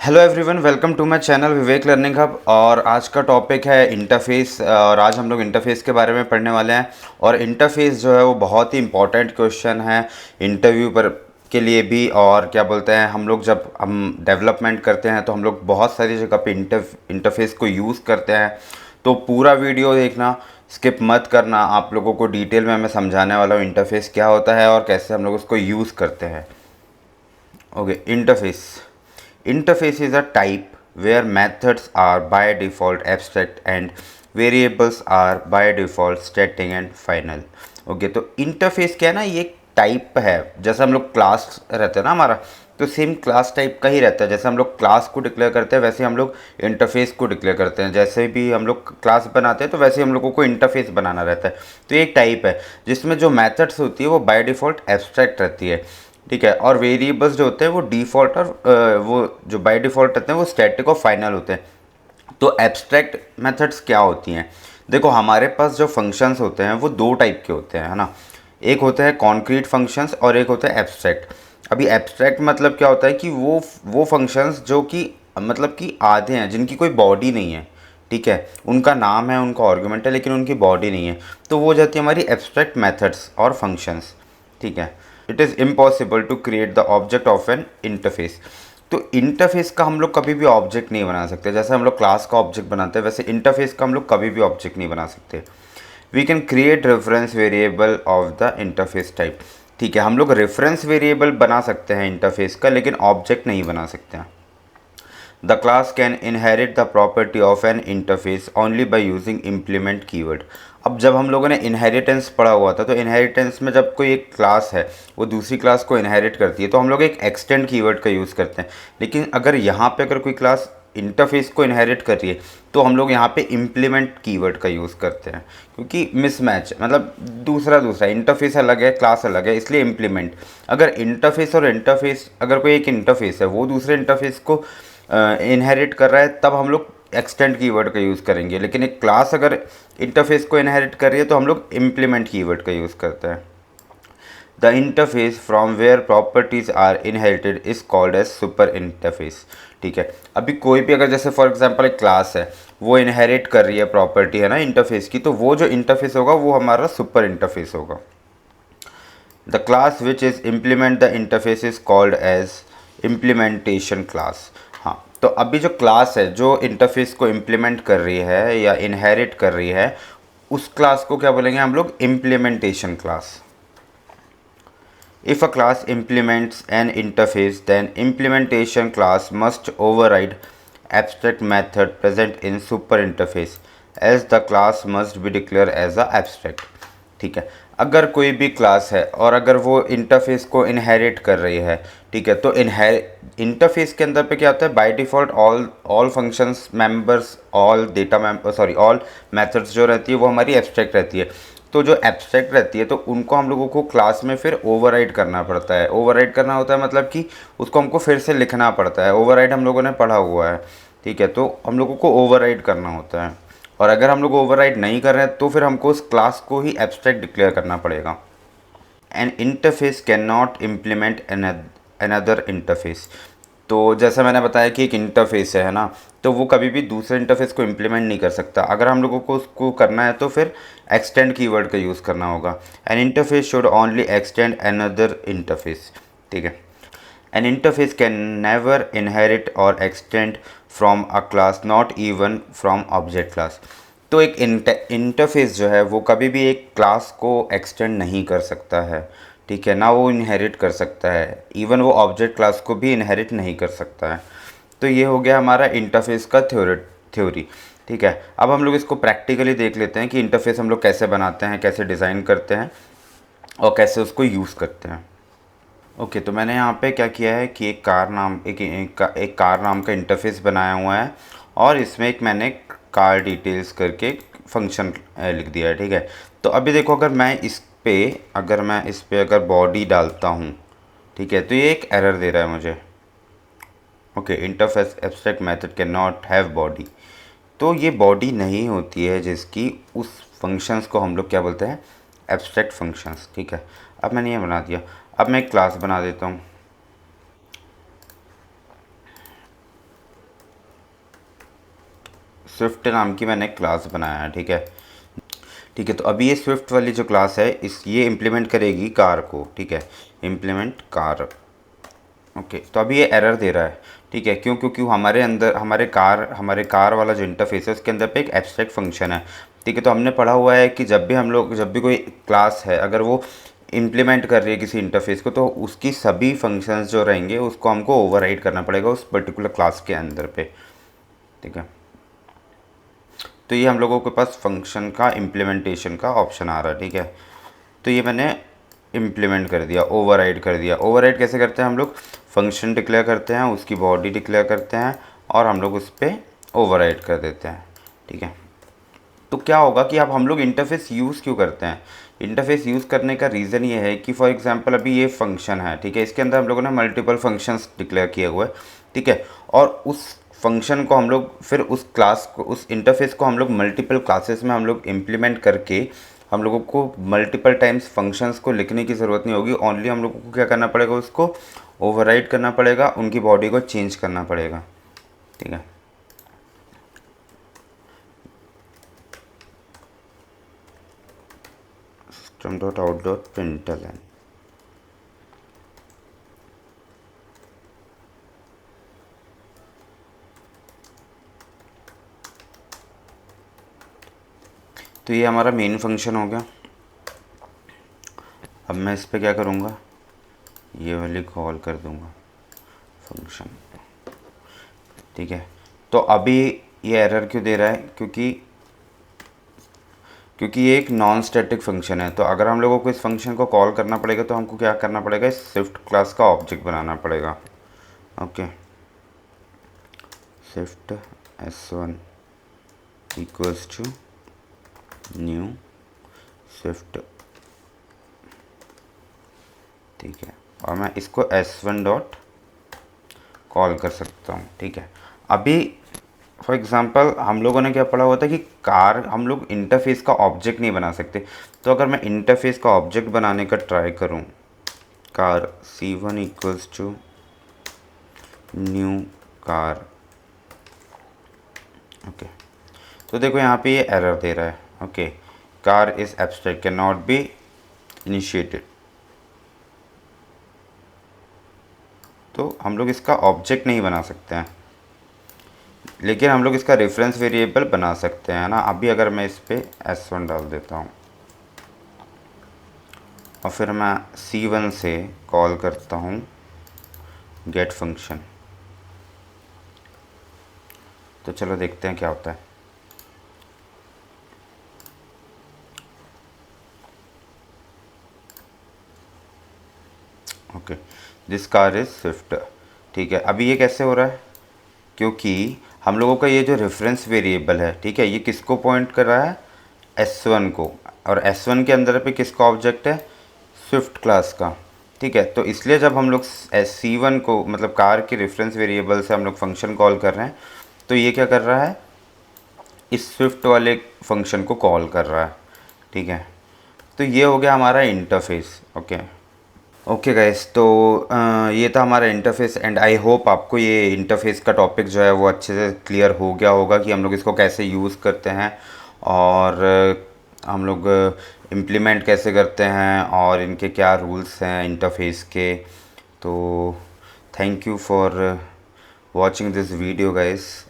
Hello everyone, welcome to my channel Vivek learning hub. और आज का टॉपिक है इंटरफेस। और आज हम लोग इंटरफेस के बारे में पढ़ने वाले हैं। और इंटरफेस जो है वो बहुत ही इंपॉर्टेंट क्वेश्चन है इंटरव्यू पर के लिए भी। और क्या बोलते हैं, हम लोग जब हम डेवलपमेंट करते हैं तो हम लोग बहुत सारी जगह पे इंटरफेस को यूज़ करते हैं। तो पूरा वीडियो देखना, स्किप मत करना। आप लोगों को डिटेल में मैं समझाने वाला हूँ इंटरफेस क्या होता है और कैसे हम लोग उसको यूज़ करते हैं। Okay, interface. Interface is a type where methods are by default abstract and variables are by default static and final। Okay, तो इंटरफेस क्या है ना, ये टाइप है। जैसे हम लोग क्लास रहता है ना हमारा, तो सेम क्लास टाइप का ही रहता है। जैसे हम लोग क्लास को डिक्लेयर करते हैं वैसे हम लोग इंटरफेस को डिक्लेयर करते हैं। जैसे भी हम लोग क्लास बनाते हैं तो वैसे हम लोगों को इंटरफेस बनाना रहता है। तो ये एक टाइप है जिसमें जो मेथड्स होती है वो बाय डिफ़ॉल्ट एब्स्ट्रैक्ट रहती है, ठीक है। और वेरिएबल्स जो होते हैं वो डिफ़ॉल्ट और वो जो बाय डिफ़ॉल्ट रहते हैं वो स्टैटिक और फाइनल होते हैं। तो एब्स्ट्रैक्ट मेथड्स क्या होती हैं? देखो, हमारे पास जो फंक्शंस होते हैं वो दो टाइप के होते हैं, है ना। एक होते हैं कॉन्क्रीट फंक्शंस और एक होता है एब्स्ट्रैक्ट। अभी एब्स्ट्रैक्ट मतलब क्या होता है कि वो फंक्शंस जो कि मतलब कि आधे हैं, जिनकी कोई बॉडी नहीं है, ठीक है। उनका नाम है, उनका आर्गुमेंट है, लेकिन उनकी बॉडी नहीं है। तो वो जाती है हमारी एब्स्ट्रैक्ट मेथड्स और फंक्शंस, ठीक है। It is impossible to create the object of an interface. तो इंटरफेस का हम लोग कभी भी ऑब्जेक्ट नहीं बना सकते। जैसे हम लोग क्लास का ऑब्जेक्ट बनाते हैं वैसे इंटरफेस का हम लोग कभी भी ऑब्जेक्ट नहीं बना सकते। We can create reference variable of the interface type, ठीक है। हम लोग रेफरेंस वेरिएबल बना सकते हैं इंटरफेस का, लेकिन ऑब्जेक्ट नहीं बना सकते हैं। The class can inherit the property of an interface only by using implement keyword। अब जब हम लोगों ने इनहेरिटेंस पढ़ा हुआ था, तो इनहेरिटेंस में जब कोई एक क्लास है वो दूसरी क्लास को इनहेरिट करती है तो हम लोग एक एक्सटेंड कीवर्ड का यूज़ करते हैं। लेकिन अगर यहाँ पे अगर कोई क्लास इंटरफेस को इनहेरिट कर रही है तो हम लोग यहाँ पे इम्प्लीमेंट कीवर्ड का यूज़ करते हैं, क्योंकि मिसमैच मतलब दूसरा इंटरफेस अलग है, क्लास अलग है, इसलिए इम्प्लीमेंट। अगर इंटरफेस और इंटरफेस, अगर कोई एक इंटरफेस है वो दूसरे इंटरफेस को इनहेरिट कर रहा है, तब हम लोग एक्सटेंड कीवर्ड का यूज़ करेंगे। लेकिन एक क्लास अगर इंटरफेस को इनहेरिट कर रही है तो हम लोग इम्प्लीमेंट कीवर्ड का यूज़ करते हैं। The interface from where properties are inherited is called as super interface, ठीक है। अभी कोई भी अगर जैसे फॉर एग्जांपल एक क्लास है, वो इनहेरिट कर रही है प्रॉपर्टी, है ना, इंटरफेस की, तो वो जो इंटरफेस होगा वो हमारा सुपर इंटरफेस होगा। The class which is implement the interface is called as implementation class. हाँ, तो अभी जो क्लास है जो इंटरफेस को इम्प्लीमेंट कर रही है या इनहेरिट कर रही है, उस क्लास को क्या बोलेंगे हम लोग? Implementation class. If a class implements an interface, then implementation class must override abstract method present in super interface, as the class must be declared as a abstract, ठीक है। अगर कोई भी क्लास है और अगर वो इंटरफेस को इनहेरिट कर रही है, ठीक है, तो इंटरफेस के अंदर पे क्या होता है? By default all functions members, all data member, sorry, all methods जो रहती है वो हमारी एब्स्ट्रैक्ट रहती है। तो जो एब्स्ट्रैक्ट रहती है तो उनको हम लोगों को क्लास में फिर ओवरराइड करना पड़ता है। ओवरराइड करना होता है मतलब कि उसको हमको फिर से लिखना पड़ता है। ओवरराइड हम लोगों ने पढ़ा हुआ है, ठीक है। तो हम लोगों को ओवरराइड करना होता है, और अगर हम लोग ओवरराइड नहीं कर रहे हैं तो फिर हमको उस क्लास को ही एब्स्ट्रैक्ट डिक्लेयर करना पड़ेगा। N interface can not implement another interface. तो जैसा मैंने बताया कि एक इंटरफेस है ना, तो वो कभी भी दूसरे इंटरफेस को इम्प्लीमेंट नहीं कर सकता। अगर हम लोगों को उसको करना है तो फिर एक्सटेंड कीवर्ड का यूज़ करना होगा। An interface should only extend another interface, ठीक है। An interface can never inherit और extend from a class, not even from object class. तो एक इंटरफेस जो है वो कभी भी एक क्लास को एक्सटेंड नहीं कर सकता है, ठीक है, ना वो इनहेरिट कर सकता है, इवन वो ऑब्जेक्ट क्लास को भी इनहेरिट नहीं कर सकता है। तो ये हो गया हमारा इंटरफेस का थ्योरी, ठीक है। अब हम लोग इसको प्रैक्टिकली देख लेते हैं कि इंटरफेस हम लोग कैसे बनाते हैं, कैसे डिज़ाइन करते हैं और कैसे उसको यूज़ करते हैं। ओके, तो मैंने यहाँ पे क्या किया है कि एक कार नाम का इंटरफेस बनाया हुआ है, और इसमें एक मैंने कार डिटेल्स करके एक फंक्शन लिख दिया है, ठीक है। तो अभी देखो, अगर मैं इस पे अगर बॉडी डालता हूँ, ठीक है, तो ये एक एरर दे रहा है मुझे। Okay, interface abstract method can not have body. तो ये बॉडी नहीं होती है जिसकी उस फंक्शंस को हम लोग क्या बोलते हैं? एब्स्ट्रैक्ट फंक्शंस, ठीक है। अब मैंने ये बना दिया। अब मैं एक क्लास बना देता हूँ। स्विफ्ट नाम की मैंने क्लास बनाया है, ठीक है। ठीक है, तो अभी ये स्विफ्ट वाली जो क्लास है ये इम्प्लीमेंट करेगी कार को, ठीक है, इम्प्लीमेंट कार। ओके, तो अभी ये एरर दे रहा है, ठीक है, क्यों? क्योंकि हमारे अंदर हमारे कार वाला जो इंटरफेस है उसके अंदर पे एक एब्स्ट्रैक्ट फंक्शन है, ठीक है। तो हमने पढ़ा हुआ है कि जब भी कोई क्लास है अगर वो इम्प्लीमेंट कर रही है किसी इंटरफेस को, तो उसकी सभी फंक्शंस जो रहेंगे उसको हमको ओवरराइड करना पड़ेगा उस पर्टिकुलर क्लास के अंदर पे, ठीक है। तो ये हम लोगों के पास फंक्शन का इम्प्लीमेंटेशन का ऑप्शन आ रहा है, ठीक है। तो ये मैंने इम्प्लीमेंट कर दिया, ओवरराइड कर दिया। ओवरराइड कैसे करते हैं हम लोग? फंक्शन डिक्लेयर करते हैं, उसकी बॉडी डिक्लेयर करते हैं और हम लोग उस पर ओवरराइड कर देते हैं, ठीक है। तो क्या होगा कि अब हम लोग इंटरफेस यूज़ क्यों करते हैं? इंटरफेस यूज़ करने का रीज़न ये है कि फॉर एग्जांपल अभी ये फंक्शन है, ठीक है, इसके अंदर हम लोगों ने मल्टीपल फंक्शंस डिक्लेयर किए हुए हैं, ठीक है। और उस फंक्शन को हम लोग फिर उस इंटरफेस को हम लोग मल्टीपल क्लासेस में हम लोग इम्प्लीमेंट करके हम लोगों को मल्टीपल टाइम्स फंक्शंस को लिखने की ज़रूरत नहीं होगी। ओनली हम लोगों को क्या करना पड़ेगा? उसको ओवरराइड करना पड़ेगा, उनकी बॉडी को चेंज करना पड़ेगा, ठीक है। system.out.println, तो ये हमारा मेन फंक्शन हो गया। अब मैं इस पर क्या करूँगा? ये वाली कॉल कर दूँगा फंक्शन, ठीक है। तो अभी ये एरर क्यों दे रहा है? क्योंकि ये एक नॉन स्टैटिक फंक्शन है। तो अगर हम लोगों को इस फंक्शन को कॉल करना पड़ेगा तो हमको क्या करना पड़ेगा? इस स्विफ्ट क्लास का ऑब्जेक्ट बनाना पड़ेगा, okay. Swift s1 equals to new swift, ठीक है, और मैं इसको s1 डॉट कॉल कर सकता हूँ, ठीक है। अभी फॉर एग्ज़ाम्पल हम लोगों ने क्या पढ़ा हुआ था कि कार हम लोग इंटरफेस का ऑब्जेक्ट नहीं बना सकते। तो अगर मैं इंटरफेस का ऑब्जेक्ट बनाने का ट्राई करूँ, car c1 equals to new car, okay. तो देखो यहाँ पे ये एरर दे रहा है, okay, car is abstract can not be initiated. तो हम लोग इसका ऑब्जेक्ट नहीं बना सकते हैं, लेकिन हम लोग इसका रेफरेंस वेरिएबल बना सकते हैं ना। अभी अगर मैं इस पर s1 डाल देता हूँ और फिर मैं c1 से कॉल करता हूँ गेट फंक्शन, तो चलो देखते हैं क्या होता है। Okay, this car is Swift, ठीक है। अभी ये कैसे हो रहा है? क्योंकि हम लोगों का ये जो रेफरेंस वेरिएबल है, ठीक है, ये किसको पॉइंट कर रहा है? s1 को, और s1 के अंदर पे किसका ऑब्जेक्ट है? स्विफ्ट क्लास का, ठीक है। तो इसलिए जब हम लोग c1 को मतलब कार के रेफरेंस वेरिएबल से हम लोग फंक्शन कॉल कर रहे हैं, तो ये क्या कर रहा है? इस स्विफ्ट वाले फंक्शन को कॉल कर रहा है, ठीक है। तो ये हो गया हमारा इंटरफेस, ओके। ओके गाइस, तो ये था हमारा इंटरफेस एंड आई होप आपको ये इंटरफेस का टॉपिक जो है वो अच्छे से क्लियर हो गया होगा कि हम लोग इसको कैसे यूज़ करते हैं और हम लोग इम्प्लीमेंट कैसे करते हैं और इनके क्या रूल्स हैं इंटरफेस के। तो thank you for watching this video guys.